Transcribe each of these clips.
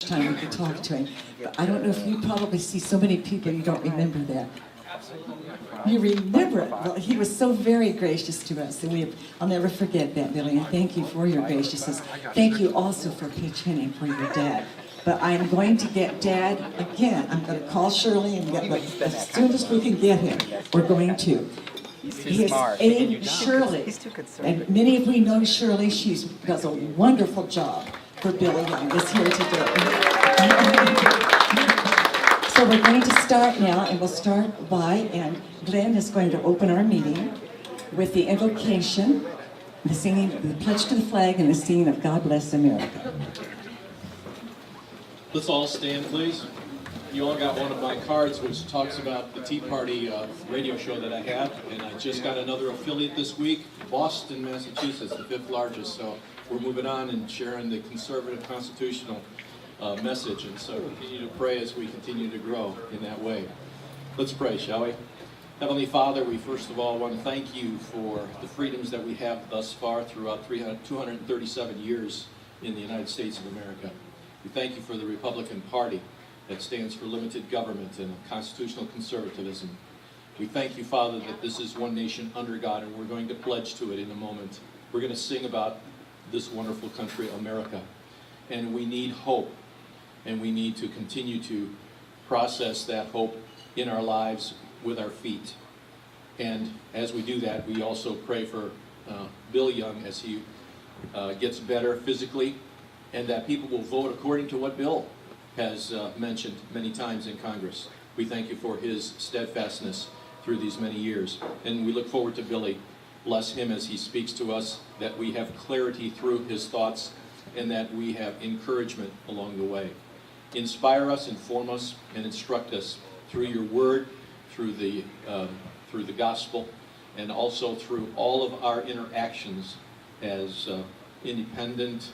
time we could talk to him. But I don't know if you probably see so many people you don't remember that. You remember it. Well, he was so very gracious to us, and I'll never forget that, Billy, and thank you for your graciousness. Thank you also for pitch hitting for your dad. But I'm going to get Dad again. I'm going to call Shirley and get as soon as we can get him, we're going to. His aide, Shirley, and many of we know Shirley. She does a wonderful job for Bill Young is here today. So we're going to start now, and we'll start by, and Glenn is going to open our meeting with the invocation, the singing, the pledge to the flag, and the singing of God Bless America. Let's all stand, please. You all got one of my cards which talks about the Tea Party radio show that I have, and I just got another affiliate this week, Boston, Massachusetts, the 5th largest, so we're moving on and sharing the conservative constitutional message, and so continue to pray as we continue to grow in that way. Let's pray, shall we? Heavenly Father, we first of all want to thank you for the freedoms that we have thus far throughout 237 years in the United States of America. We thank you for the Republican Party that stands for limited government and constitutional conservatism. We thank you, Father, that this is one nation under God, and we're going to pledge to it in a moment. We're going to sing about this wonderful country, America. And we need hope, and we need to continue to process that hope in our lives with our feet. And as we do that, we also pray for Bill Young as he gets better physically, and that people will vote according to what Bill has mentioned many times in Congress. We thank you for his steadfastness through these many years. And we look forward to Billy. Bless him as he speaks to us, that we have clarity through his thoughts, and that we have encouragement along the way. Inspire us, inform us, and instruct us through your word, through the gospel, and also through all of our interactions as independent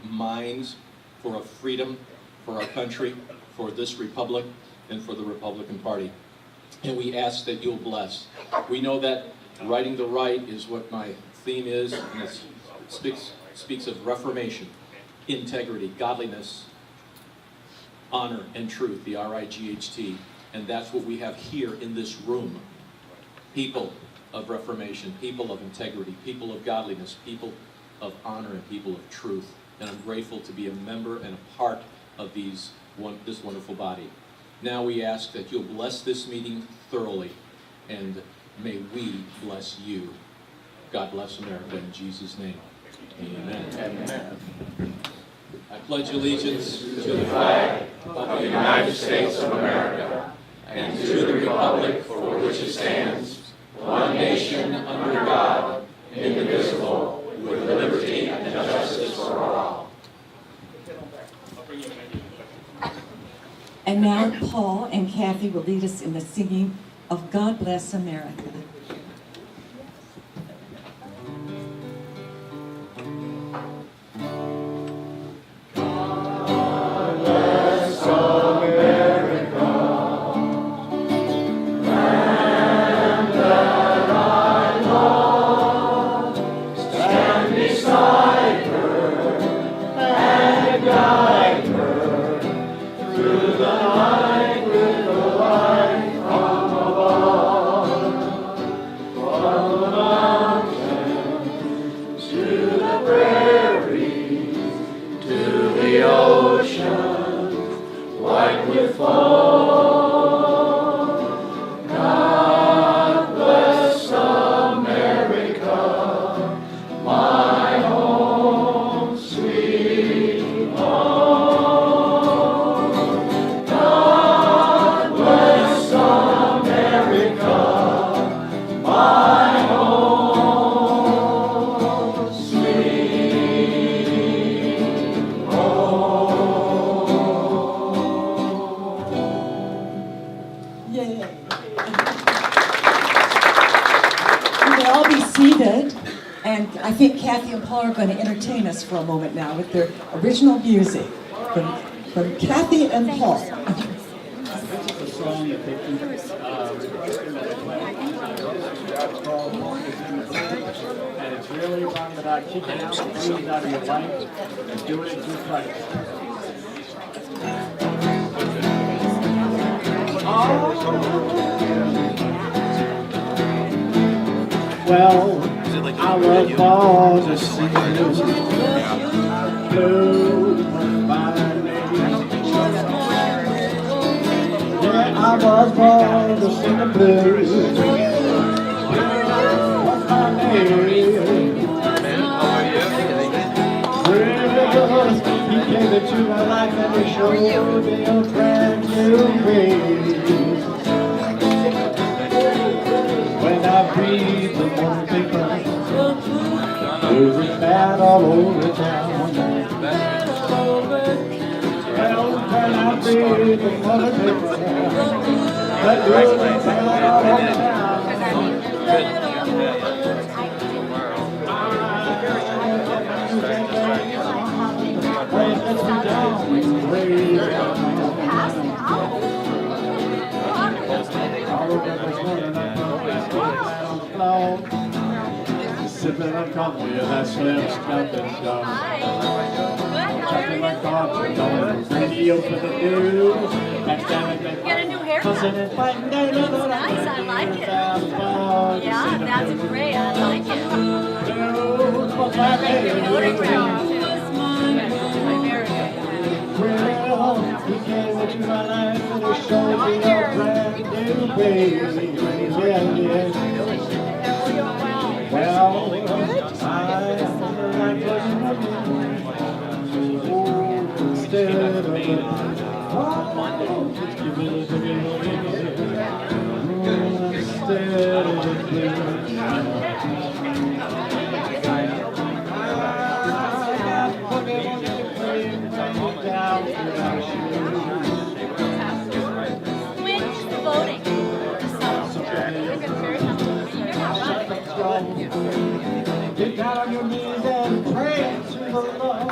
minds for a freedom, for our country, for this republic, and for the Republican Party. And we ask that you'll bless. We know that righting the right is what my theme is, and it speaks of reformation, integrity, godliness, honor, and truth, the R-I-G-H-T. And that's what we have here in this room. People of reformation, people of integrity, people of godliness, people of honor, and people of truth. And I'm grateful to be a member and a part of this wonderful body. Now we ask that you'll bless this meeting thoroughly, and may we bless you. God bless America in Jesus' name. Amen. Amen. I pledge allegiance to the flag of the United States of America and to the republic for which it stands, one nation under God, indivisible, with liberty and justice for all. And now Paul and Kathy will lead us in the singing of God Bless America. I think Kathy and Paul are going to entertain us for a moment now with their original music from Kathy and Paul. This is a song that they keep and it's really about keeping out the things out of your life and doing it through Christ. Well, I was born to sing blues. Blues was my name. Yeah, I was born to sing the blues. Blues was my name. Blues, he came into my life and he showed me a brand new way. When I breathe the morning paper, blues is bad all over town. Well, when I breathe the morning paper, the blues is bad all over town. Well, it lets me down, way down. Sipping on coffee and that slim stumping stuff. Something like coffee, don't radio for the news. You got a new haircut. Fussing and fighting, they live on Nice, I like it. Yeah, that's great. I like it. Noting round too. Very good. Well, he came into my life and he showed me a brand new way. Yeah. Well, When's the voting? Get down on your knees and pray to the Lord.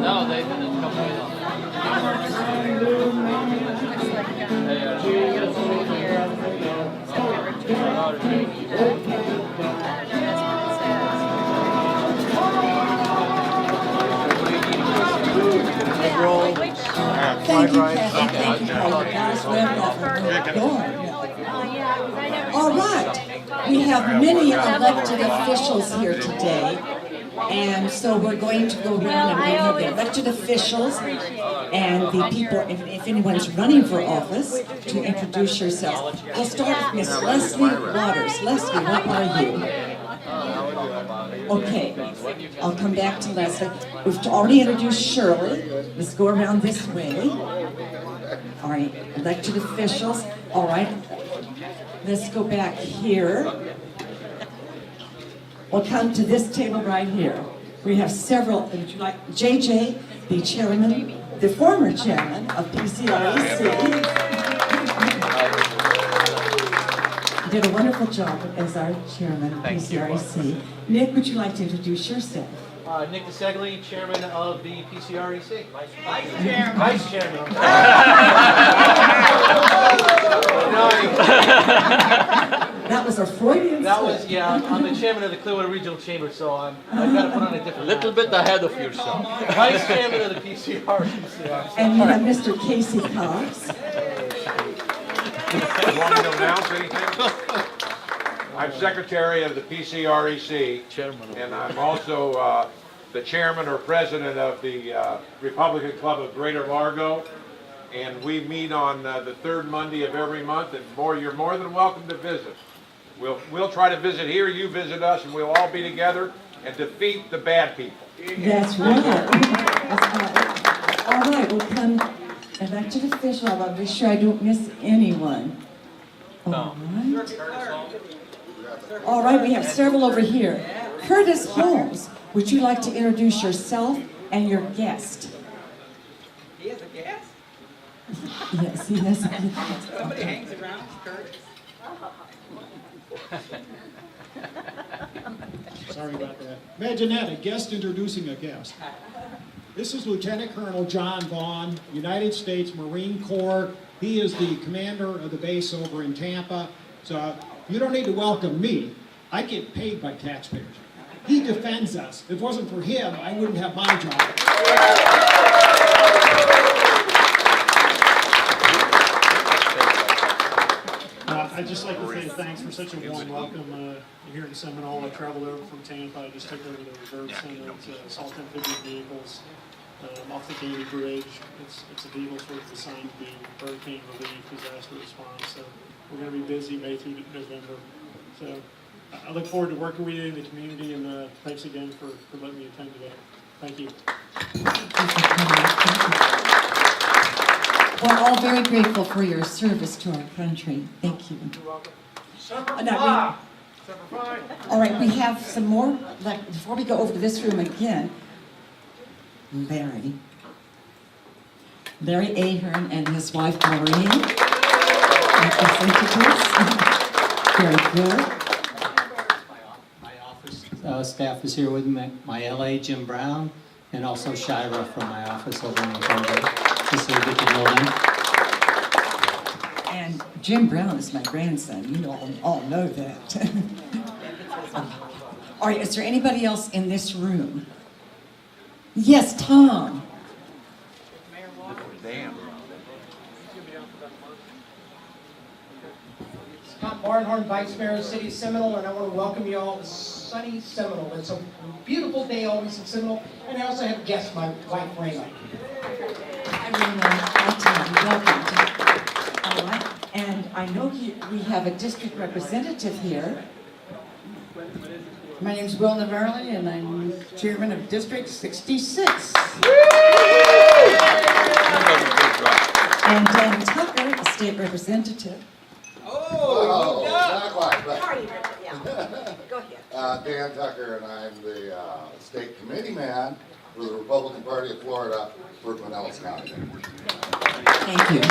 No, they didn't come Thank you, Kathy. Thank you, Paul. You got us where All right. We have many elected officials here today. And so we're going to go around and we have the elected officials and the people, if anyone's running for office, to introduce yourselves. We'll start with Miss Leslie Waters. Leslie, what are you? Okay, I'll come back to Leslie. We've already introduced Shirley. Let's go around this way. All right, elected officials. All right, let's go back here. We'll come to this table right here. We have several, would you like, JJ, the chairman, the former chairman of PCREC. Did a wonderful job as our chairman of PCREC. Nick, would you like to introduce yourself? Nick DeSegli, chairman of the PCREC. Vice chairman. Vice chairman. That was a Freudian That slip. was, yeah, I'm the chairman of the Clearwater Regional Chamber, so I've got to put on a different little bit ahead of yourself. Vice chairman of the PCREC. And you have Mr. Casey Cox. You want me to announce anything? I'm secretary of the PCREC, and I'm also the chairman or president of the Republican Club of Greater Largo. And we meet on the third Monday of every month, and you're more than welcome to visit. We'll try to visit here, you visit us, and we'll all be together and defeat the bad people. That's right. That's right. All right, we'll come elected official. I'll be sure I don't miss anyone. All right. All right, we have several over here. Curtis Holmes, would you like to introduce yourself and your guest? He has a guest? Yes, he has a guest. Somebody hangs around Curtis. Sorry about that. Imagine that, a guest introducing a guest. This is Lieutenant Colonel John Vaughn, United States Marine Corps. He is the commander of the base over in Tampa. So you don't need to welcome me. I get paid by taxpayers. He defends us. If it wasn't for him, I wouldn't have my job. I'd just like to say thanks for such a warm welcome here in Seminole. I traveled over from Tampa. I just took over the Reserve Center. It's assault amphibious vehicles off the Davie Bridge. It's a vehicle sort of designed to be hurricane relief, disaster response. So we're going to be busy May through November. So I look forward to working with you in the community, and thanks again for letting me attend today. Thank you. We're all very grateful for your service to our country. Thank you. You're welcome. All right, we have some more. Before we go over to this room again, Larry Ahern and his wife Maureen. Very good. My office staff is here with me. My LA, Jim Brown, and also Shira from my office over in Montgomery. Just so you get to know them. And Jim Brown is my grandson. You all know that. All right, is there anybody else in this room? Yes, Tom. Scott Barnhorn, Vice Mayor of the City of Seminole, and I want to welcome you all to sunny Seminole. It's a beautiful day always in Seminole, and I also have guests, my wife, Raymond. Hi, welcome. All right, and I know we have a district representative here. My name is Will Navarrete, and I'm chairman of District 66. And Dan Tucker, the state representative. Oh, Party representative, yeah. Go ahead. Dan Tucker, and I'm the state committee man for the Republican Party of Florida for Pinellas County. Thank you.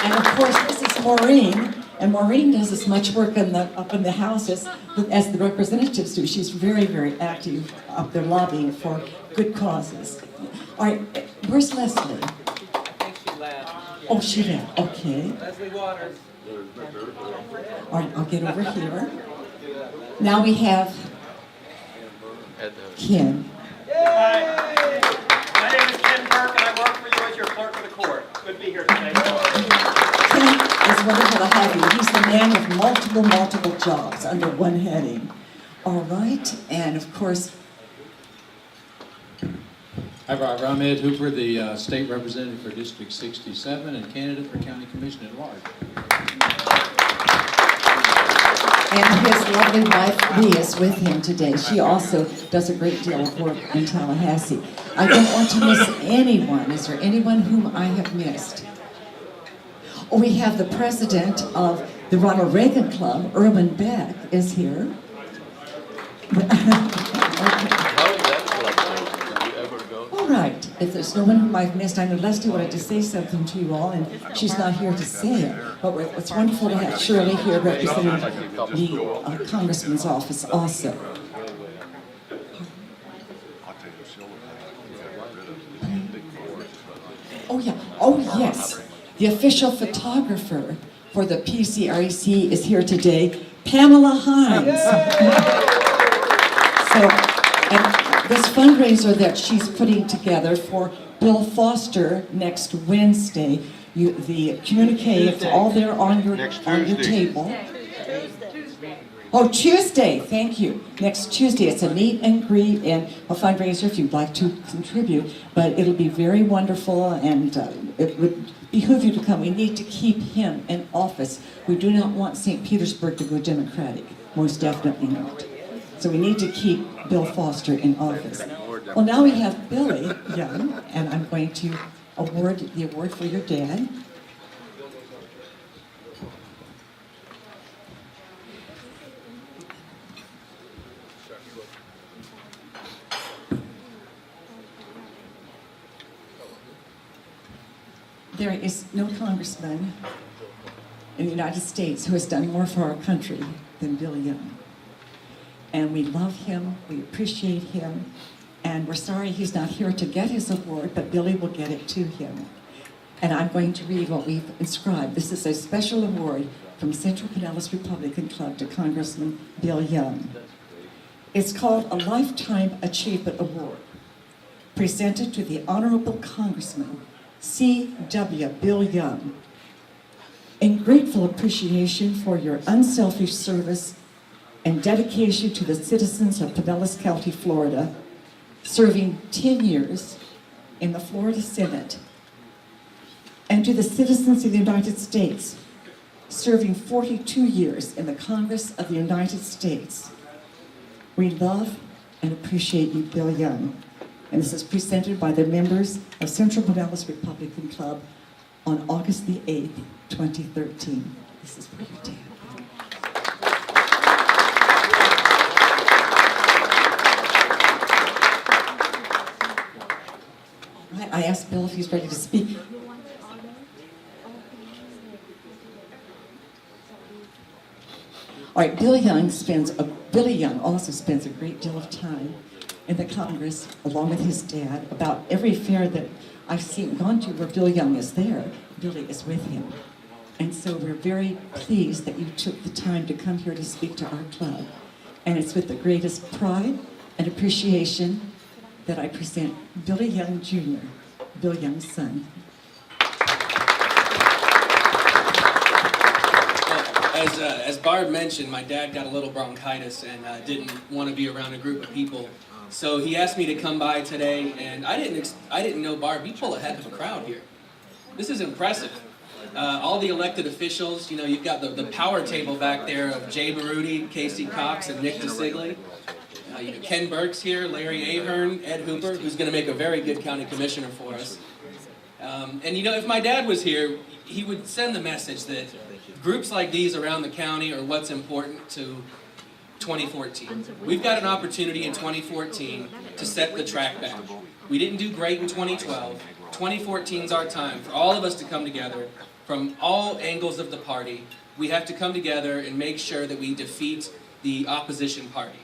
And of course, this is Maureen, and Maureen does as much work up in the House as the representatives do. She's very, very active up there lobbying for good causes. All right, where's Leslie? I think she left. Oh, she left, okay. Leslie Waters. All right, I'll get over here. Now we have Ken. Hi. My name is Ken Burke, and I work for you as your clerk of the court. Good to be here today. Ken is wonderful to have you. He's the man with multiple jobs under one heading. All right, and of course, Hi, Rob. I'm Ed Hooper, the state representative for District 67 and candidate for county commission at large. and his lovely wife Lee is with him today. She also does a great deal of work in Tallahassee. I don't want to miss anyone. Is there anyone whom I have missed? Oh, we have the president of the Ronald Reagan Club, Erwin Beck, is here. All right, if there's no one whom I've missed, I know Leslie wanted to say something to you all, and she's not here to say it. But it's wonderful to have Shirley here representing the Congressman's office also. Oh yeah, oh yes. The official photographer for the PCREC is here today, Pamela Hines. So, and this fundraiser that she's putting together for Bill Foster next Wednesday, the communique, it's all there on your table. Oh, Tuesday, thank you. Next Tuesday, it's a meet and greet and a fundraiser if you'd like to contribute, but it'll be very wonderful and it would behoove you to come. We need to keep him in office. We do not want St. Petersburg to go Democratic, most definitely not. So we need to keep Bill Foster in office. Well, now we have Billy Young, and I'm going to award the award for your dad. There is no congressman in the United States who has done more for our country than Bill Young. And we love him, we appreciate him, And we're sorry he's not here to get his award, but Billy will get it to him. And I'm going to read what we've inscribed. This is a special award from Central Pinellas Republican Club to Congressman Bill Young. It's called a Lifetime Achievement Award, presented to the Honorable Congressman C.W. Bill Young, in grateful appreciation for your unselfish service and dedication to the citizens of Pinellas County, Florida, serving 10 years in the Florida Senate, and to the citizens of the United States, serving 42 years in the Congress of the United States. We love and appreciate you, Bill Young. And this is presented by the members of Central Pinellas Republican Club on August the 8th, 2013. This is for your dad. I asked Bill if he's ready to speak. All right, Billy Young also spends a great deal of time in the Congress, along with his dad, about every fair that I've gone to where Bill Young is there. Billy is with him. And so we're very pleased that you took the time to come here to speak to our club. And it's with the greatest pride and appreciation that I present Billy Young Jr., Bill Young's son. As Barb mentioned, my dad got a little bronchitis and didn't want to be around a group of people. So he asked me to come by today, and I didn't know, Barb, you pull a heck of a crowd here. This is impressive. All the elected officials, you've got the power table back there of Jay Baruti, Casey Cox, and Nick DeSigley. Ken Burke's here, Larry Ahern, Ed Hooper, who's going to make a very good county commissioner for us. And if my dad was here, he would send the message that groups like these around the county are what's important to 2014. We've got an opportunity in 2014 to set the track back. We didn't do great in 2012. 2014 is our time for all of us to come together from all angles of the party. We have to come together and make sure that we defeat the opposition party.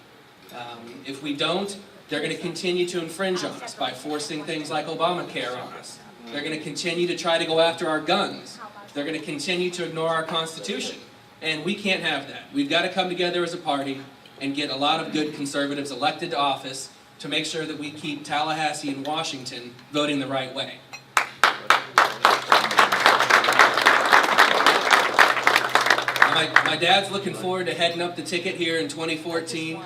If we don't, they're going to continue to infringe on us by forcing things like Obamacare on us. They're going to continue to try to go after our guns. They're going to continue to ignore our Constitution. And we can't have that. We've got to come together as a party and get a lot of good conservatives elected to office to make sure that we keep Tallahassee and Washington voting the right way. My dad's looking forward to heading up the ticket here in 2014.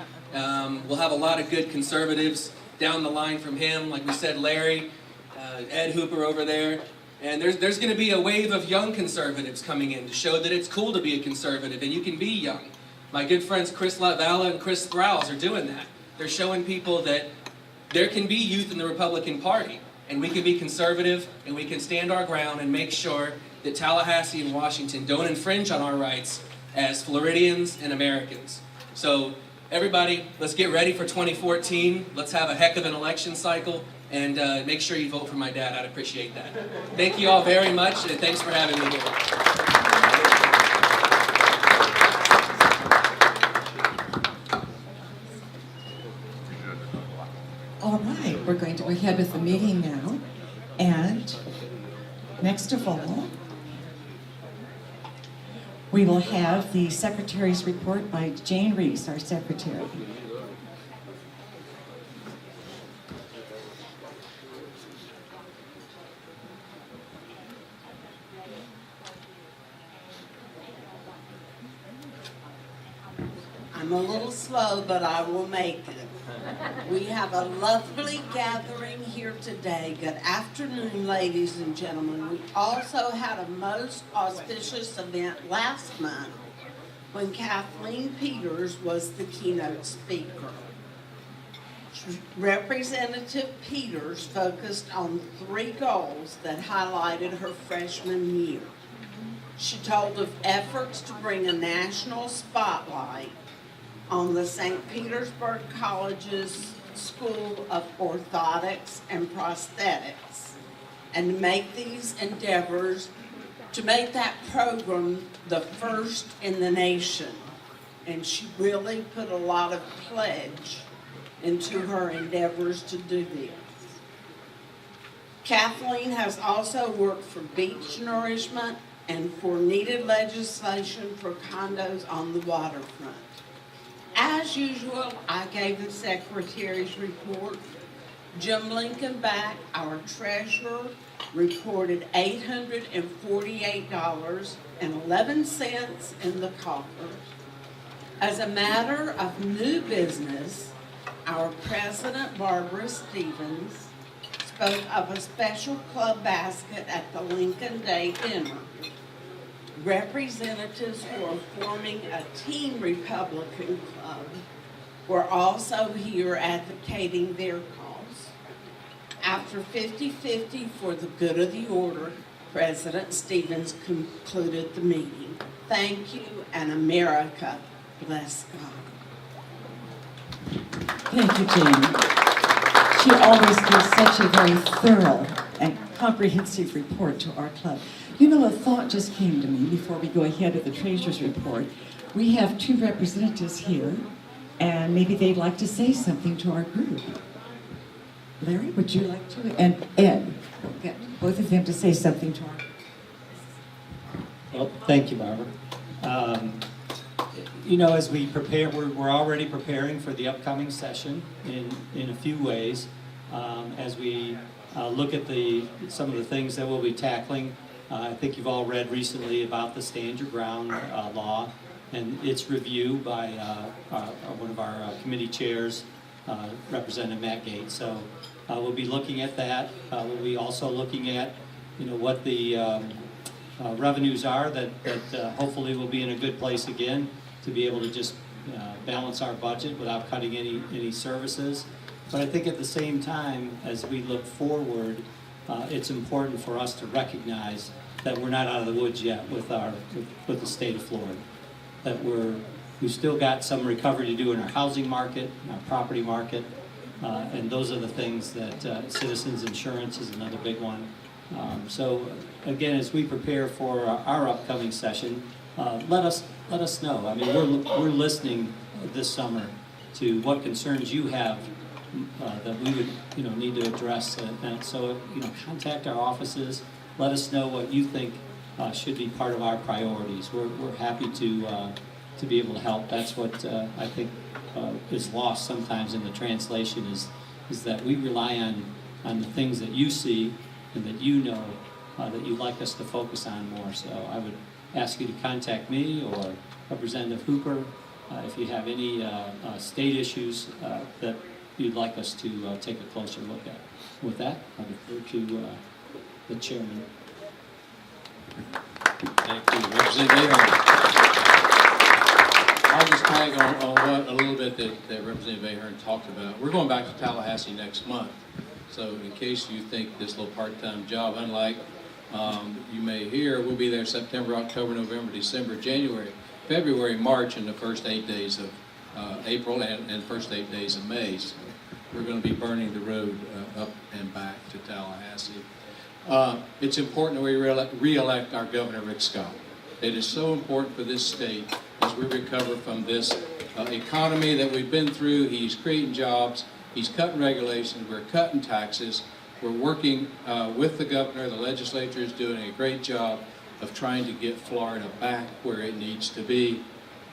We'll have a lot of good conservatives down the line from him. Like we said, Larry, Ed Hooper over there. And there's going to be a wave of young conservatives coming in to show that it's cool to be a conservative and you can be young. My good friends Chris Latvala and Chris Sprouse are doing that. They're showing people that there can be youth in the Republican Party and we can be conservative and we can stand our ground and make sure that Tallahassee and Washington don't infringe on our rights as Floridians and Americans. So everybody, let's get ready for 2014. Let's have a heck of an election cycle. And make sure you vote for my dad. I'd appreciate that. Thank you all very much, and thanks for having me here. All right, we're going to go ahead with the meeting now. And next of all, we will have the Secretary's report by Jane Reese, our Secretary. I'm a little slow, but I will make it. We have a lovely gathering here today. Good afternoon, ladies and gentlemen. We also had a most auspicious event last month when Kathleen Peters was the keynote speaker. Representative Peters focused on 3 goals that highlighted her freshman year. She told of efforts to bring a national spotlight on the St. Petersburg College's School of Orthotics and Prosthetics, and to make these endeavors, to make that program the first in the nation. And she really put a lot of pledge into her endeavors to do this. Kathleen has also worked for Beach Nourishment and for needed legislation for condos on the waterfront. As usual, I gave the secretary's report. Jim Lincoln back, our treasurer, reported $848.11 in the coffers. As a matter of new business, our president, Barbara Stevens, spoke of a special club basket at the Lincoln Day dinner. Representatives who are forming a Team Republican club were also here advocating their cause. After 50-50 for the good of the order, President Stevens concluded the meeting. Thank you, and America bless God. Thank you, Jane. She always gives such a very thorough and comprehensive report to our club. You know, a thought just came to me before we go ahead with the treasurer's report. We have 2 representatives here, and maybe they'd like to say something to our group. Larry, would you like to? And Ed, we'll get both of them to say something to our group. Well, thank you, Barbara. You know, as we prepare, we're already preparing for the upcoming session in a few ways. As we look at some of the things that we'll be tackling, I think you've all read recently about the Stand Your Ground law and its review by one of our committee chairs, Representative Matt Gates. So we'll be looking at that. We'll be also looking at, you know, what the revenues are that hopefully will be in a good place again to be able to just balance our budget without cutting any services. But I think at the same time, as we look forward, it's important for us to recognize that we're not out of the woods yet with the state of Florida. That we've still got some recovery to do in our housing market, our property market, and those are the things that citizens insurance is another big one. So again, as we prepare for our upcoming session, let us know. I mean, we're listening this summer to what concerns you have that we would need to address. And so contact our offices. Let us know what you think should be part of our priorities. We're happy to be able to help. That's what I think is lost sometimes in the translation is that we rely on the things that you see and that you know that you'd like us to focus on more. So I would ask you to contact me or Representative Hooper if you have any state issues that you'd like us to take a closer look at. With that, I'll defer to the chairman. Thank you. Representative Ahern. I'll just tag on what a little bit that Representative Ahern talked about. We're going back to Tallahassee next month. So in case you think this little part-time job, unlike you may hear, we'll be there September, October, November, December, January, February, March, and the first 8 days of April and first 8 days of May. So we're going to be burning the road up and back to Tallahassee. It's important that we re-elect our Governor, Rick Scott. It is so important for this state as we recover from this economy that we've been through. He's creating jobs. He's cutting regulations. We're cutting taxes. We're working with the governor. The legislature is doing a great job of trying to get Florida back where it needs to be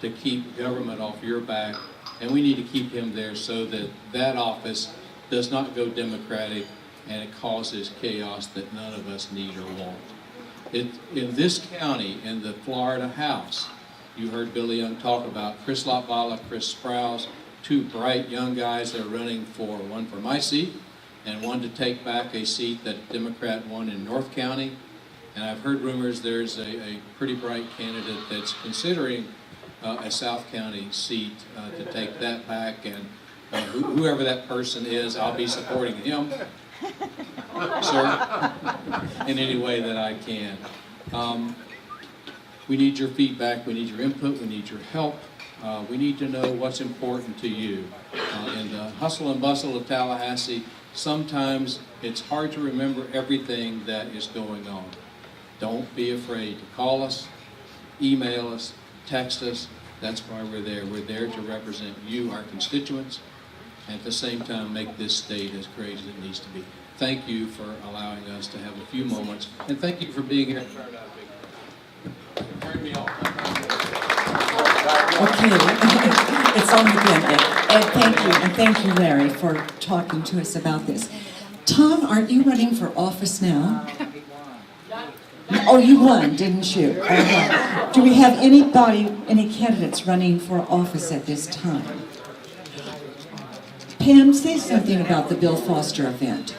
to keep government off your back. And we need to keep him there so that that office does not go Democratic and it causes chaos that none of us need or want. In this county, in the Florida House, you heard Bill Young talk about Chris Lotvala, Chris Sprouse, 2 bright young guys that are running for one for my seat and one to take back a seat that a Democrat won in North County. And I've heard rumors there's a pretty bright candidate that's considering a South County seat to take that back. And whoever that person is, I'll be supporting him, sir, in any way that I can. We need your feedback, we need your input, we need your help. We need to know what's important to you. In the hustle and bustle of Tallahassee, sometimes it's hard to remember everything that is going on. Don't be afraid to call us, email us, text us. That's why we're there. We're there to represent you, our constituents, and at the same time make this state as great as it needs to be. Thank you for allowing us to have a few moments, and thank you for being here. Turn me off. Okay, it's on again. And thank you, Larry, for talking to us about this. Tom, aren't you running for office now? Oh, you won, didn't you? Okay. Do we have any candidates running for office at this time? Pam, say something about the Bill Foster event.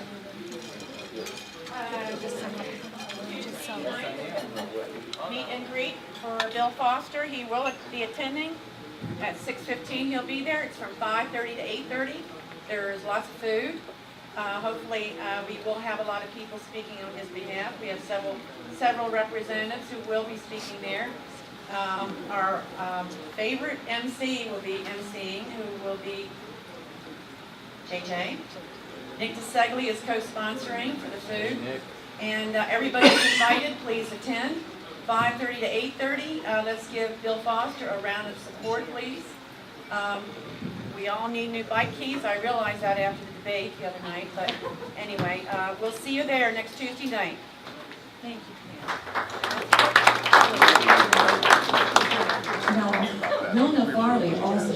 Meet and greet for Bill Foster. He will be attending at 6:15. He'll be there. It's from 5:30 to 8:30. There's lots of food. Hopefully, we will have a lot of people speaking on his behalf. We have several representatives who will be speaking there. Our favorite MC will be emceeing, who will be KJ. Nick DeSegli is co-sponsoring for the food. And everybody is invited. Please attend. 5:30 to 8:30. Let's give Bill Foster a round of support, please. We all need new bike keys. I realized that after the debate the other night, but anyway, we'll see you there next Tuesday night. Thank you. Now, Nona Farley also.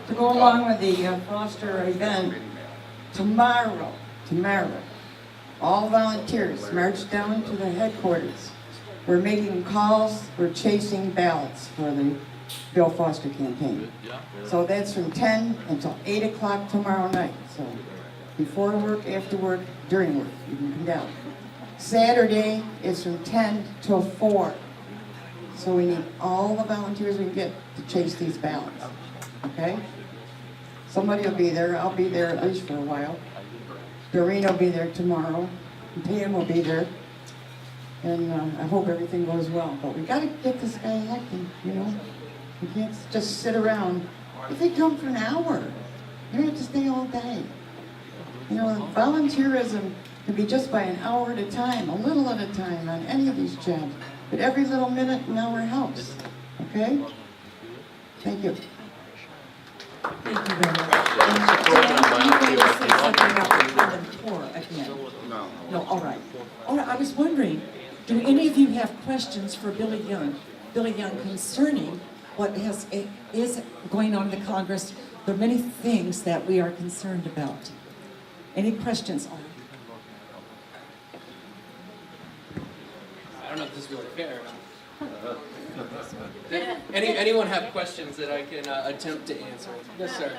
To go along with the Foster event, tomorrow, all volunteers march down to the headquarters. We're making calls, we're chasing ballots for the Bill Foster campaign. So that's from 10 until 8 o'clock tomorrow night. So before work, after work, during work, you can come down. Saturday is from 10 till 4. So we need all the volunteers we can get to chase these ballots. Okay? Somebody will be there. I'll be there at least for a while. Doreen will be there tomorrow. And Pam will be there. And I hope everything goes well. But we got to get this guy elected, you know. We can't just sit around. If they come for an hour, you don't have to stay all day. You know, volunteerism can be just by an hour at a time, a little at a time on any of these jobs. But every little minute, an hour helps. Okay? Thank you. Thank you very much. Dan, you going to say something about the common core again? No, all right. All right, I was wondering, do any of you have questions for Billy Young concerning what is going on in the Congress? There are many things that we are concerned about. Any questions? I don't know if this is really fair or not. Anyone have questions that I can attempt to answer? Yes, sir.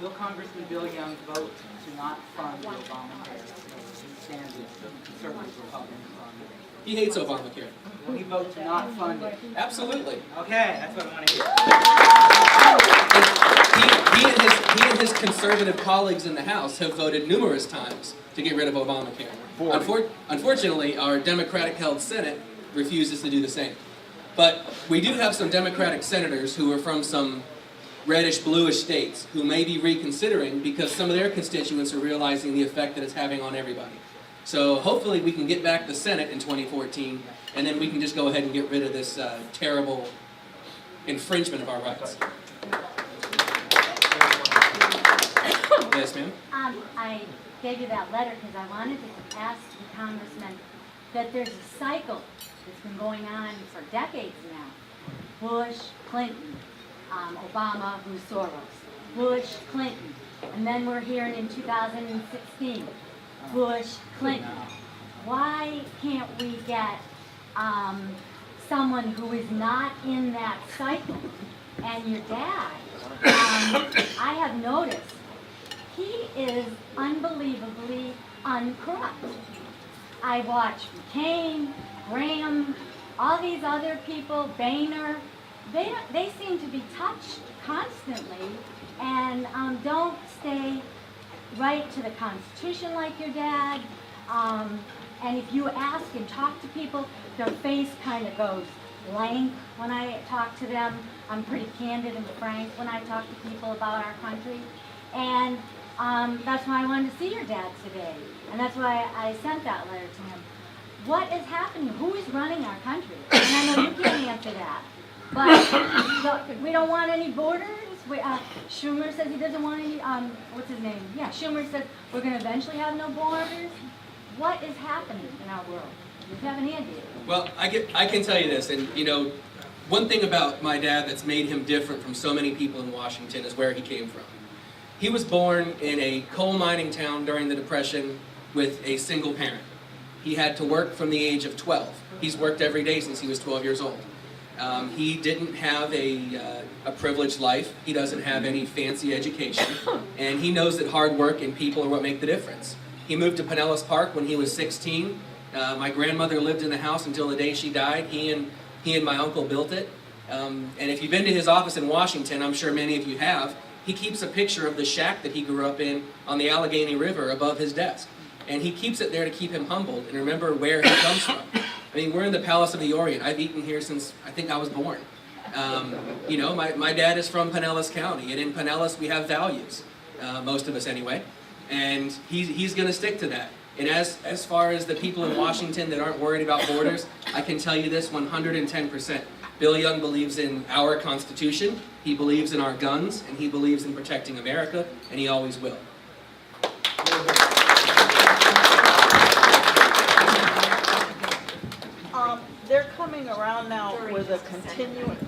Will Congressman Bill Young vote to not fund the Obamacare? He stands with conservative Republicans on it. He hates Obamacare. Will he vote to not fund it? Absolutely. Okay, that's what I want to hear. He and his conservative colleagues in the House have voted numerous times to get rid of Obamacare. Unfortunately, our Democratic-held Senate refuses to do the same. But we do have some Democratic senators who are from some reddish-bluish states who may be reconsidering because some of their constituents are realizing the effect that it's having on everybody. So hopefully we can get back the Senate in 2014, and then we can just go ahead and get rid of this terrible infringement of our rights. Yes, ma'am? I gave you that letter because I wanted to ask the congressman that there's a cycle that's been going on for decades now. Bush, Clinton, Obama, Soros. Bush, Clinton. And then we're hearing in 2016, Bush, Clinton. Why can't we get someone who is not in that cycle? And your dad, I have noticed, he is unbelievably uncorrupt. I watch McCain, Graham, all these other people, Boehner, they seem to be touched constantly and don't stay right to the Constitution like your dad. And if you ask and talk to people, their face kind of goes blank when I talk to them. I'm pretty candid and frank when I talk to people about our country. And that's why I wanted to see your dad today. And that's why I sent that letter to him. What is happening? Who is running our country? And I know you can't answer that. But we don't want any borders. Wait, Schumer says he doesn't want any, what's his name? Yeah, Schumer says we're going to eventually have no borders. What is happening in our world? Do you have any idea? Well, I can tell you this, and you know, one thing about my dad that's made him different from so many people in Washington is where he came from. He was born in a coal mining town during the Depression with a single parent. He had to work from the age of 12. He's worked every day since he was 12 years old. He didn't have a privileged life. He doesn't have any fancy education. And he knows that hard work and people are what make the difference. He moved to Pinellas Park when he was 16. My grandmother lived in the house until the day she died. He and my uncle built it. And if you've been to his office in Washington, I'm sure many of you have, he keeps a picture of the shack that he grew up in on the Allegheny River above his desk. And he keeps it there to keep him humbled and remember where he comes from. I mean, we're in the Palace of the Orient. I've eaten here since I think I was born. You know, my dad is from Pinellas County, and in Pinellas we have values, most of us anyway, and he's going to stick to that. And as far as the people in Washington that aren't worried about borders, I can tell you this 110%. Bill Young believes in our Constitution, he believes in our guns, and he believes in protecting America, and he always will. They're coming around now with a continuing.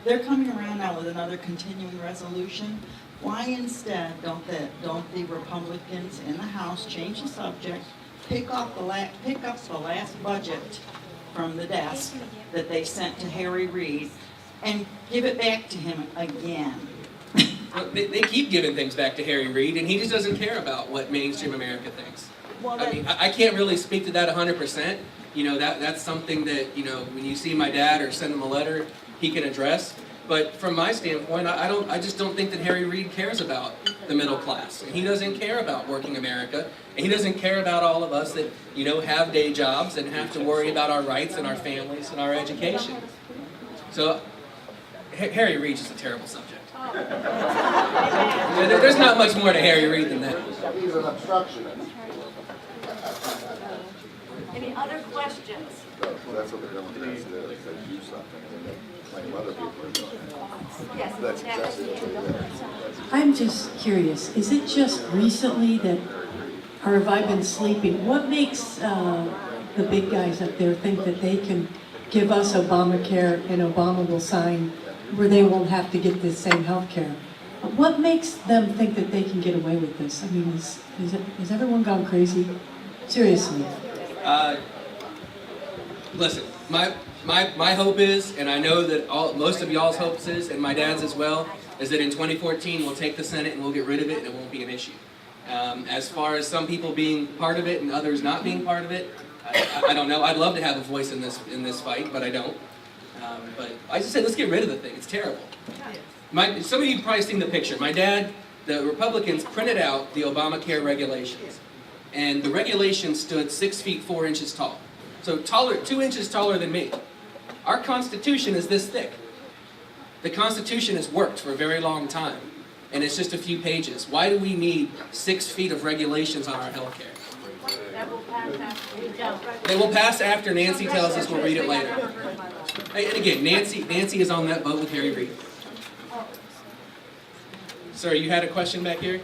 They're coming around now with another continuing resolution. Why instead don't the Republicans in the House change the subject, pick up the last budget from the desk that they sent to Harry Reid, and give it back to him again? Well, they keep giving things back to Harry Reid, and he just doesn't care about what mainstream America thinks. Well, I mean, I can't really speak to that 100%. You know, that's something that, you know, when you see my dad or send him a letter, he can address. But from my standpoint, I just don't think that Harry Reid cares about the middle class. And he doesn't care about working America. And he doesn't care about all of us that, you know, have day jobs and have to worry about our rights and our families and our education. So, Harry Reid is a terrible subject. There's not much more to Harry Reid than that. He's an obstructionist. Any other questions? That's what the Democrats do. They do something and then they claim other people are doing it. Yes. That's exactly what they do. I'm just curious, is it just recently that, or have I been sleeping? What makes the big guys up there think that they can give us Obamacare and Obama will sign where they won't have to get the same health care? What makes them think that they can get away with this? I mean, has everyone gone crazy? Seriously. Listen, my hope is, and I know that most of y'all's hopes is, and my dad's as well, is that in 2014 we'll take the Senate and we'll get rid of it and it won't be an issue. As far as some people being part of it and others not being part of it, I don't know. I'd love to have a voice in this fight, but I don't. But I just said, let's get rid of the thing. It's terrible. Some of you probably seen the picture. My dad, the Republicans printed out the Obamacare regulations. And the regulations stood 6 feet 4 inches tall. So 2 inches taller than me. Our Constitution is this thick. The Constitution has worked for a very long time. And it's just a few pages. Why do we need 6 feet of regulations on our health care? That will pass after we don't. They will pass after Nancy tells us we'll read it later. And again, Nancy is on that boat with Harry Reid. Sir, you had a question back here?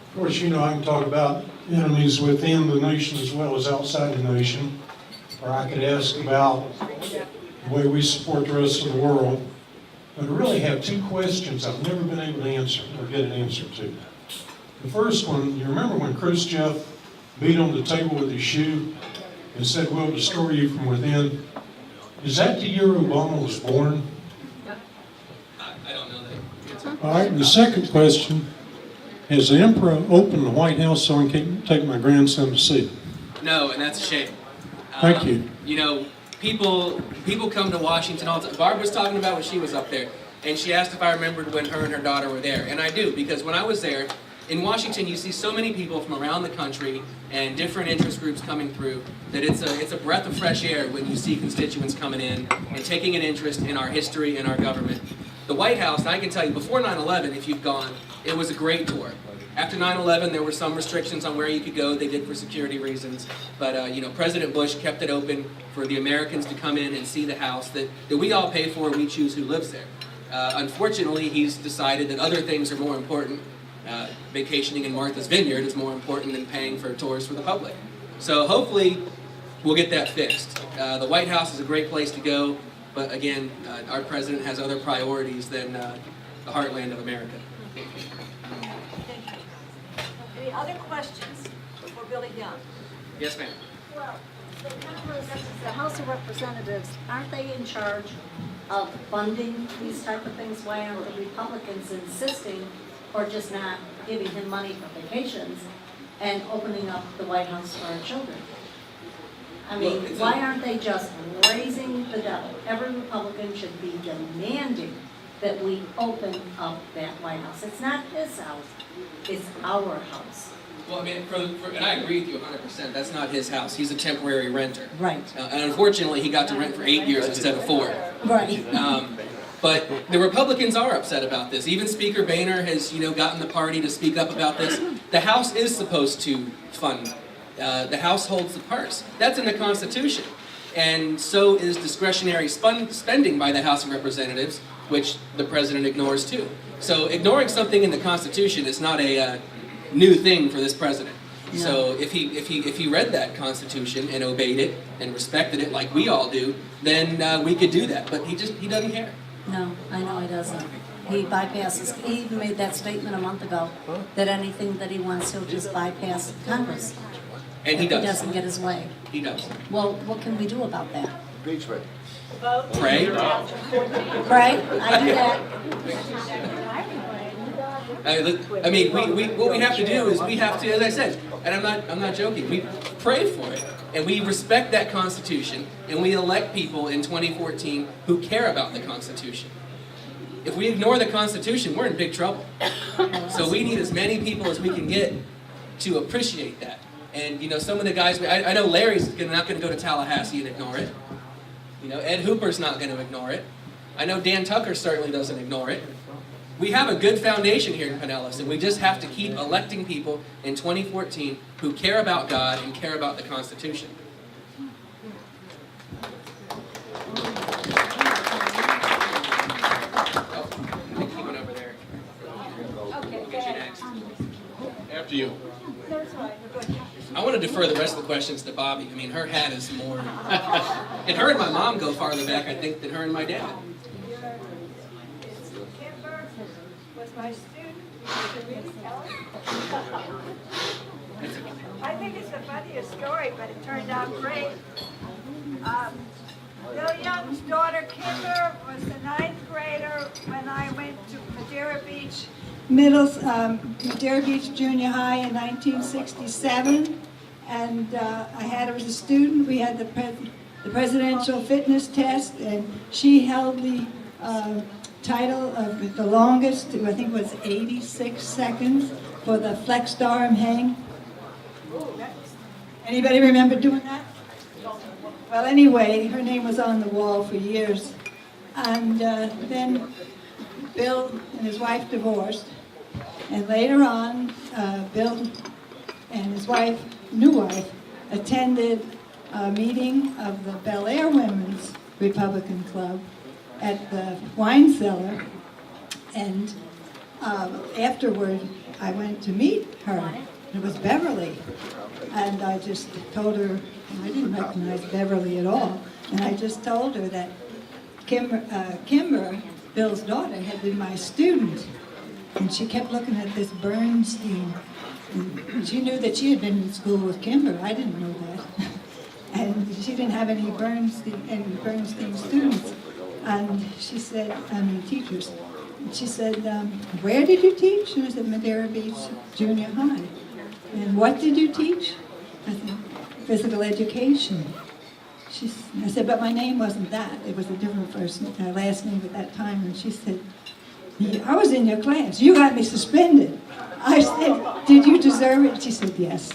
Of course, you know, I can talk about enemies within the nation as well as outside the nation. Or I could ask about the way we support the rest of the world. But I really have two questions I've never been able to answer or get an answer to. The first one, you remember when Khrushchev beat on the table with his shoe and said, "We'll destroy you from within"? Is that the year Obama was born? I don't know that. All right, and the second question, has the Emperor opened the White House so I can take my grandson to see it? No, and that's a shame. Thank you. You know, people come to Washington all the time. Barb was talking about when she was up there, and she asked if I remembered when her and her daughter were there. And I do, because when I was there, in Washington, you see so many people from around the country and different interest groups coming through that it's a breath of fresh air when you see constituents coming in and taking an interest in our history and our government. The White House, I can tell you, before 9/11, if you've gone, It was a great tour. After 9/11, there were some restrictions on where you could go. They did for security reasons. But, you know, President Bush kept it open for the Americans to come in and see the house that we all pay for. We choose who lives there. Unfortunately, he's decided that other things are more important. Vacationing in Martha's Vineyard is more important than paying for tours for the public. So hopefully we'll get that fixed. The White House is a great place to go, but again, our president has other priorities than the heartland of America. Any other questions for Billy Young? Yes, ma'am. Well, the House of Representatives, aren't they in charge of funding these type of things? Why aren't the Republicans insisting or just not giving him money for vacations and opening up the White House for our children? I mean, why aren't they just raising the devil? Every Republican should be demanding that we open up that White House. It's not his house, it's our house. Well, I mean, and I agree with you 100%. That's not his house. He's a temporary renter. Right. And unfortunately, he got to rent for 8 years instead of 4. Right. But the Republicans are upset about this. Even Speaker Boehner has, you know, gotten the party to speak up about this. The House is supposed to fund. The House holds the purse. That's in the Constitution. And so is discretionary spending by the House of Representatives, which the President ignores too. So ignoring something in the Constitution is not a new thing for this President. No. So if he read that Constitution and obeyed it and respected it like we all do, then we could do that. But he doesn't care. No, I know he doesn't. He bypasses. He even made that statement a month ago that anything that he wants, he'll just bypass Congress. And he does. He doesn't get his way. He does. Well, what can we do about that? Impeachment. Pray. Pray. I do that. I mean, what we have to do is we have to, as I said, and I'm not joking. We pray for it, and we respect that Constitution, and we elect people in 2014 who care about the Constitution. If we ignore the Constitution, we're in big trouble. So we need as many people as we can get to appreciate that. And you know, some of the guys, I know Larry's not going to go to Tallahassee and ignore it. You know, Ed Hooper's not going to ignore it. I know Dan Tucker certainly doesn't ignore it. We have a good foundation here in Pinellas, and we just have to keep electing people in 2014 who care about God and care about the Constitution. After you. I want to defer the rest of the questions to Bobby. I mean, her hat is more... And her and my mom go farther back, I think, than her and my dad. Was my student. Really tell it? I think it's the funniest story, but it turned out great. Bill Young's daughter, Kimber, was the 9th grader when I went to Madeira Beach Junior High in 1967, and I had her as a student. We had the presidential fitness test, and she held the title of the longest, I think it was 86 seconds, for the flexed arm hang. Anybody remember doing that? Well, anyway, her name was on the wall for years. And then Bill and his wife divorced. And later on, Bill and his wife, new wife, attended a meeting of the Bel Air Women's Republican Club at the wine cellar. And afterward, I went to meet her. It was Beverly. And I just told her, I didn't recognize Beverly at all. And I just told her that Kimber, Bill's daughter, had been my student. And she kept looking at this Bernstein. And she knew that she had been in school with Kimber. I didn't know that. And she didn't have any Bernstein students. And she said, teachers. And she said, where did you teach? And I said, Madeira Beach Junior High. And what did you teach? I said, physical education. I said, but my name wasn't that. It was a different last name at that time. And she said, I was in your class. You got me suspended. I said, did you deserve it? She said, yes.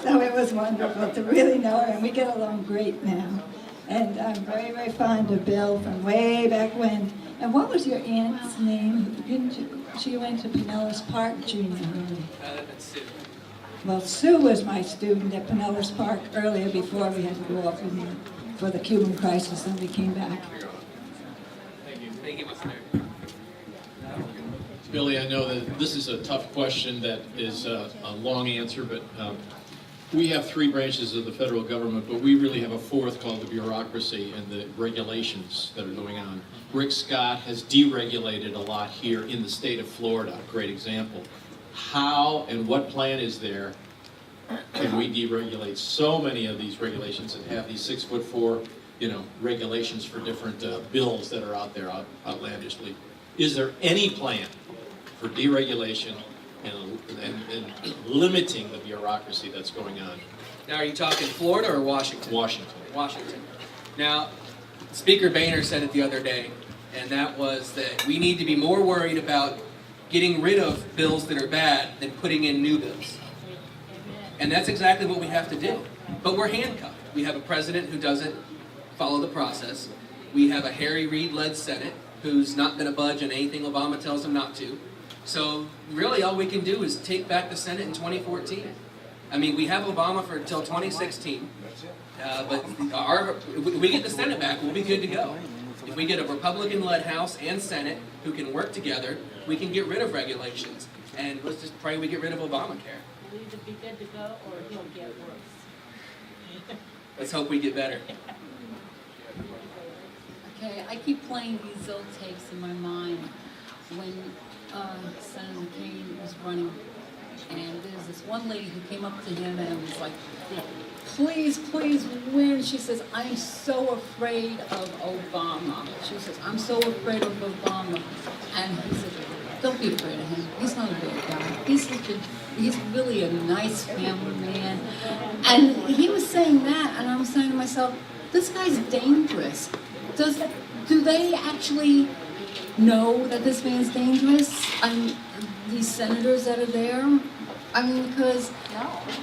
So it was wonderful to really know her, and we get along great now. And I'm very, very fond of Bill from way back when And what was your aunt's name? She went to Pinellas Park Junior High. That's Sue. Well, Sue was my student at Pinellas Park earlier before we had to go off for the Cuban crisis and we came back. Thank you. Thank you, Mr. Billy, I know that this is a tough question that is a long answer, but we have three branches of the federal government, but we really have a fourth called the bureaucracy and the regulations that are going on. Rick Scott has deregulated a lot here in the state of Florida, great example. How and what plan is there can we deregulate so many of these regulations and have these 6'4", regulations for different bills that are out there outlandishly? Is there any plan for deregulation and limiting the bureaucracy that's going on? Now, are you talking Florida or Washington? Washington. Washington. Now, Speaker Boehner said it the other day, and that was that we need to be more worried about getting rid of bills that are bad than putting in new bills. And that's exactly what we have to do. But we're handcuffed. We have a president who doesn't follow the process. We have a Harry Reid-led Senate who's not going to budge on anything Obama tells him not to. So really all we can do is take back the Senate in 2014. I mean, we have Obama for until 2016, but if we get the Senate back, we'll be good to go. If we get a Republican-led House and Senate who can work together, we can get rid of regulations. And let's just pray we get rid of Obamacare. Will either be good to go or he'll get worse. Let's hope we get better. Okay, I keep playing these old tapes in my mind when Senator McCain was running, and there's this one lady who came up to him and was like, please, please win. She says, I'm so afraid of Obama. She says, I'm so afraid of Obama. And he said, don't be afraid of him. He's not a bad guy. He's really a nice family man. And he was saying that, and I was saying to myself, this guy's dangerous. Do they actually know that this man's dangerous? These senators that are there? I mean, because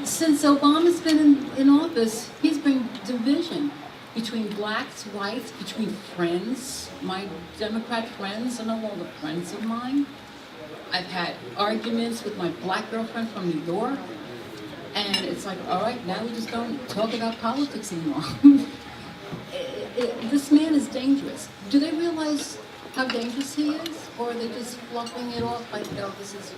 since Obama's been in office, he's been division between blacks, whites, between friends. My Democrat friends are no longer friends of mine. I've had arguments with my black girlfriend from New York. And it's like, all right, now we just don't talk about politics anymore. This man is dangerous. Do they realize how dangerous he is? Or are they just fluffing it off like, this is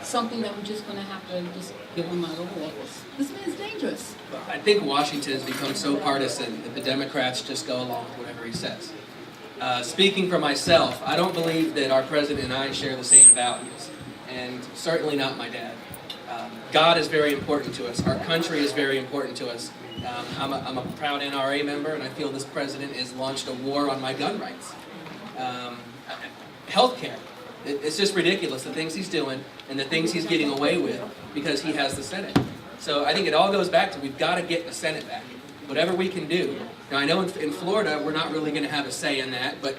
something that we're just going to have to just give him out of office? This man's dangerous. I think Washington has become so partisan that the Democrats just go along with whatever he says. Speaking for myself, I don't believe that our president and I share the same values, and certainly not my dad. God is very important to us. Our country is very important to us. I'm a proud NRA member, and I feel this president has launched a war on my gun rights. Healthcare. It's just ridiculous, the things he's doing and the things he's getting away with because he has the Senate. So I think it all goes back to we've got to get the Senate back. Whatever we can do. Now I know in Florida we're not really going to have a say in that, but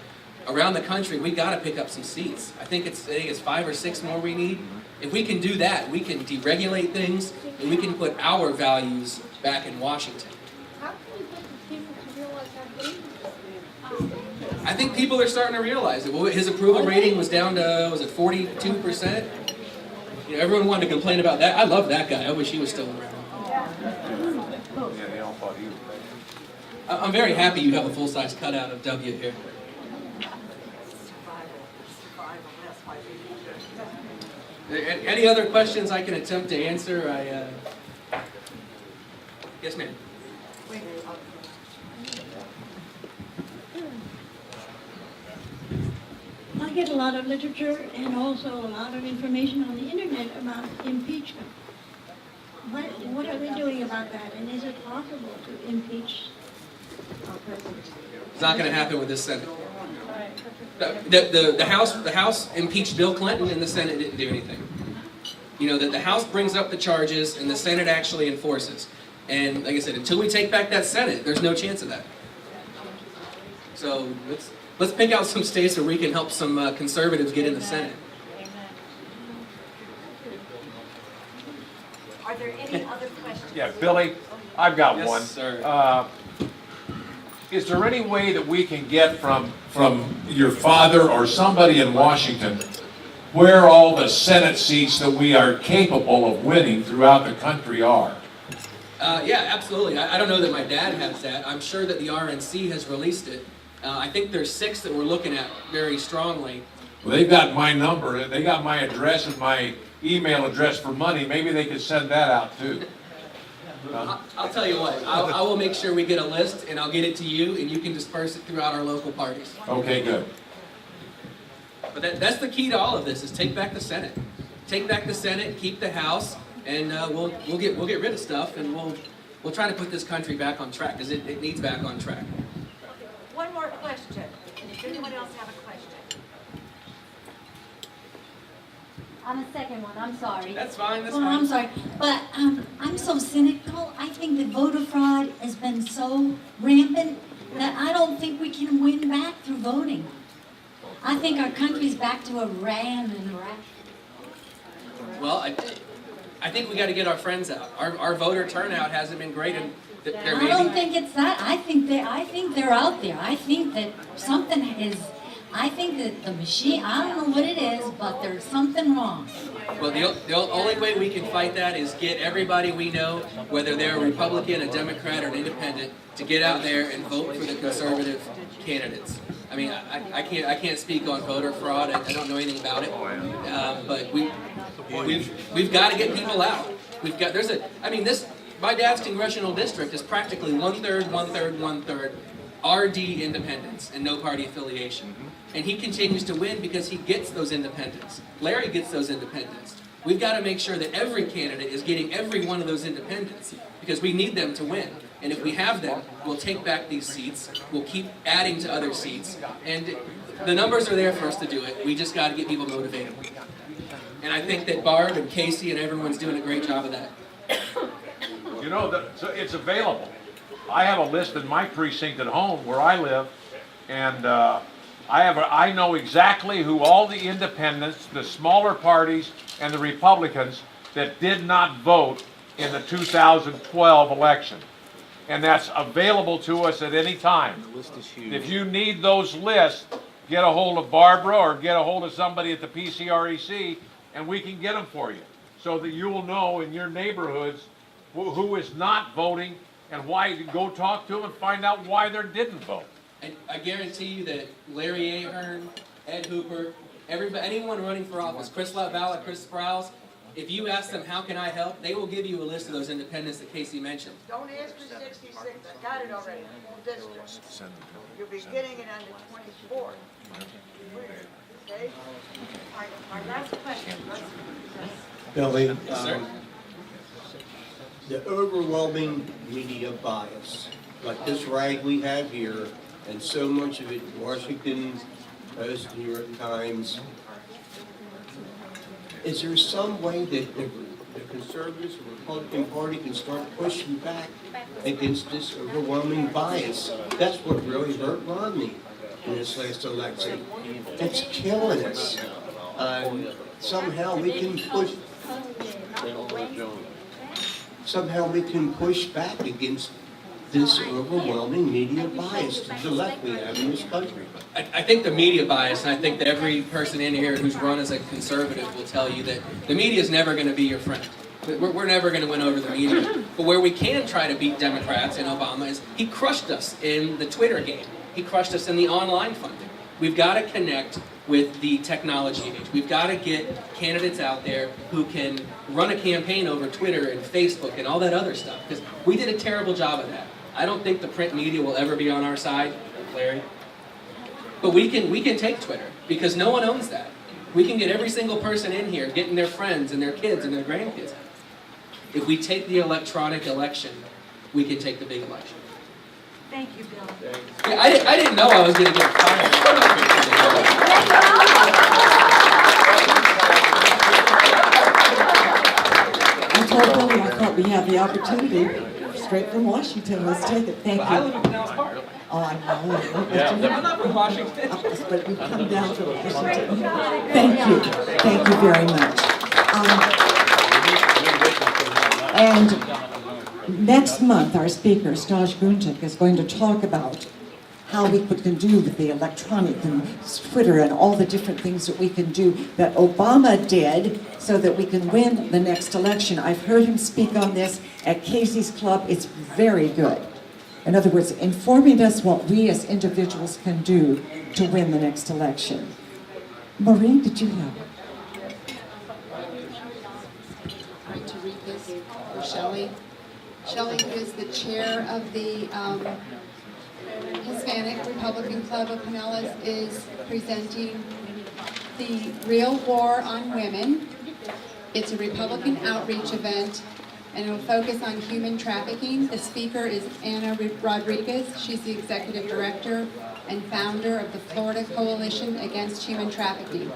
around the country we got to pick up some seats. I think it's 5 or 6 more we need. If we can do that, we can deregulate things and we can put our values back in Washington. How can you get the people to realize how dangerous this is? I think people are starting to realize it. Well, his approval rating was down to, was it 42%? You know, everyone wanted to complain about that. I love that guy. I wish he was still around. I'm very happy you have a full-size cutout of W here. Any other questions I can attempt to answer? Yes, ma'am. I get a lot of literature and also a lot of information on the internet about impeachment. What are they doing about that? And is it possible to impeach our president? It's not going to happen with this Senate. The House impeached Bill Clinton and the Senate didn't do anything. You know, the House brings up the charges and the Senate actually enforces. And like I said, until we take back that Senate, there's no chance of that. So let's pick out some states where we can help some conservatives get in the Senate. Are there any other questions? Yeah, Billy, I've got Yes, one. Sir. is there any way that we can get from your father or somebody in Washington where all the Senate seats that we are capable of winning throughout the country are? Yeah, absolutely. I don't know that my dad has that. I'm sure that the RNC has released it. I think there's 6 that we're looking at very strongly. Well, they've got my number, they got my address and my email address for money. Maybe they could send that out too. I'll tell you what, I will make sure we get a list and I'll get it to you and you can disperse it throughout our local parties. Okay, good. But that's the key to all of this, is take back the Senate. Take back the Senate, keep the House, and we'll get rid of stuff, and we'll try to put this country back on track, because it needs back on track. One more question. Does anyone else have a question? I'm the second one, I'm sorry. That's fine, that's Well, fine. I'm sorry, but I'm so cynical. I think that voter fraud has been so rampant that I don't think we can win back through voting. I think our country's back to Iran and Iraq. Well, I think we got to get our friends out. Our voter turnout hasn't been great, and there I may don't be... think it's that. I think they're out there. I think that something is. I think that the machine. I don't know what it is, but there's something wrong. Well, the only way we can fight that is get everybody we know, whether they're a Republican, a Democrat, or an independent, to get out there and vote for the conservative candidates. I mean, I can't speak on voter fraud. I don't know anything about it, but we've got to get people out. My dad's congressional district is practically 1/3, 1/3, 1/3 RD independents and no party affiliation. And he continues to win because he gets those independents. Larry gets those independents. We've got to make sure that every candidate is getting every one of those independents, because we need them to win. And if we have them, we'll take back these seats, we'll keep adding to other seats, and the numbers are there for us to do it. We just got to get people motivated. And I think that Barb and Casey and everyone's doing a great job of that. You know, so it's available. I have a list in my precinct at home where I live, and I know exactly who all the independents, the smaller parties, and the Republicans that did not vote in the 2012 election. And that's available to us at any time. The list is huge. If you need those lists, get a hold of Barbara or get a hold of somebody at the PCREC, and we can get them for you, so that you will know in your neighborhoods who is not voting and why. You go talk to them and find out why they didn't vote. And I guarantee you that Larry Ahern, Ed Hooper, anyone running for office, Chris LaValle, Chris Sprouse, if you ask them, how can I help, they will give you a list of those independents that Casey mentioned. Don't ask for 66, I got it already. District. You'll be getting it on the 24th. Okay? Our last question. Billy, Yes, sir. The overwhelming media bias, like this rag we have here, and so much of it, Washington Post, New York Times. Is there some way that the conservatives or Republican Party can start pushing back against this overwhelming bias? That's what really hurt Romney in this last election. It's killing us. Somehow we can push. Somehow we can push back against this overwhelming media bias to the left we have in this country. I think the media bias, and I think that every person in here who's run as a conservative will tell you that the media is never going to be your friend. We're never going to win over the media. But where we can try to beat Democrats and Obama is he crushed us in the Twitter game. He crushed us in the online funding. We've got to connect with the technology age. We've got to get candidates out there who can run a campaign over Twitter and Facebook and all that other stuff, because we did a terrible job of that. I don't think the print media will ever be on our side, Larry. But we can take Twitter, because no one owns that. We can get every single person in here getting their friends and their kids and their grandkids. If we take the electronic election, we can take the big election. Thank you, Bill. Yeah, I didn't know I was going to get fired. I told Billy I thought we had the opportunity straight from Washington. Let's take it. Thank you. I live in Pinellas Park. Oh, I know. I'm not from Washington. But we've come down from Washington. Thank you. Thank you very much. And Next month, our speaker, Staj Guntik, is going to talk about how we can do with the electronic and Twitter and all the different things that we can do that Obama did so that we can win the next election. I've heard him speak on this at Casey's Club. It's very good. In other words, informing us what we as individuals can do to win the next election. Maureen, did you have it? Going to read this for Shelley. Shelley, who is the chair of the Hispanic Republican Club of Pinellas, is presenting The Real War on Women. It's a Republican outreach event, and it'll focus on human trafficking. The speaker is Anna Rodriguez. She's the executive director and founder of the Florida Coalition Against Human Trafficking.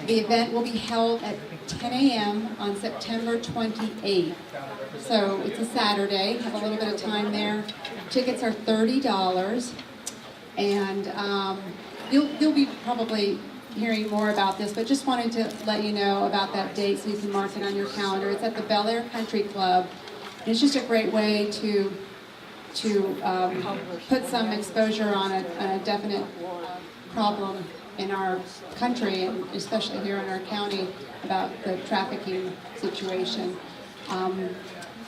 The event will be held at 10 a.m. on September 28th. So it's a Saturday, have a little bit of time there. Tickets are $30, and you'll be probably hearing more about this, but just wanted to let you know about that date so you can mark it on your calendar. It's at the Bel Air Country Club. And it's just a great way to put some exposure on a definite problem in our country, and especially here in our county, about the trafficking situation.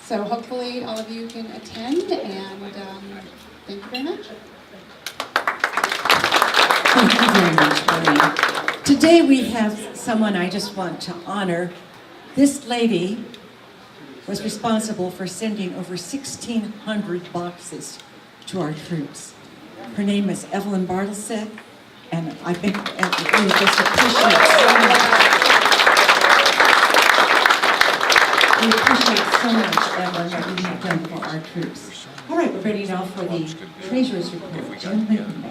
So hopefully all of you can attend, and thank you very much. Thank you very much, Maureen. Today we have someone I just want to honor. This lady was responsible for sending over 1,600 boxes to our troops. Her name is Evelyn Bartlesett, and I think we just appreciate so much. We appreciate so much, Evelyn, what you have done for our troops. All right, we're ready now for the Treasurer's Report. Jim Lincoln.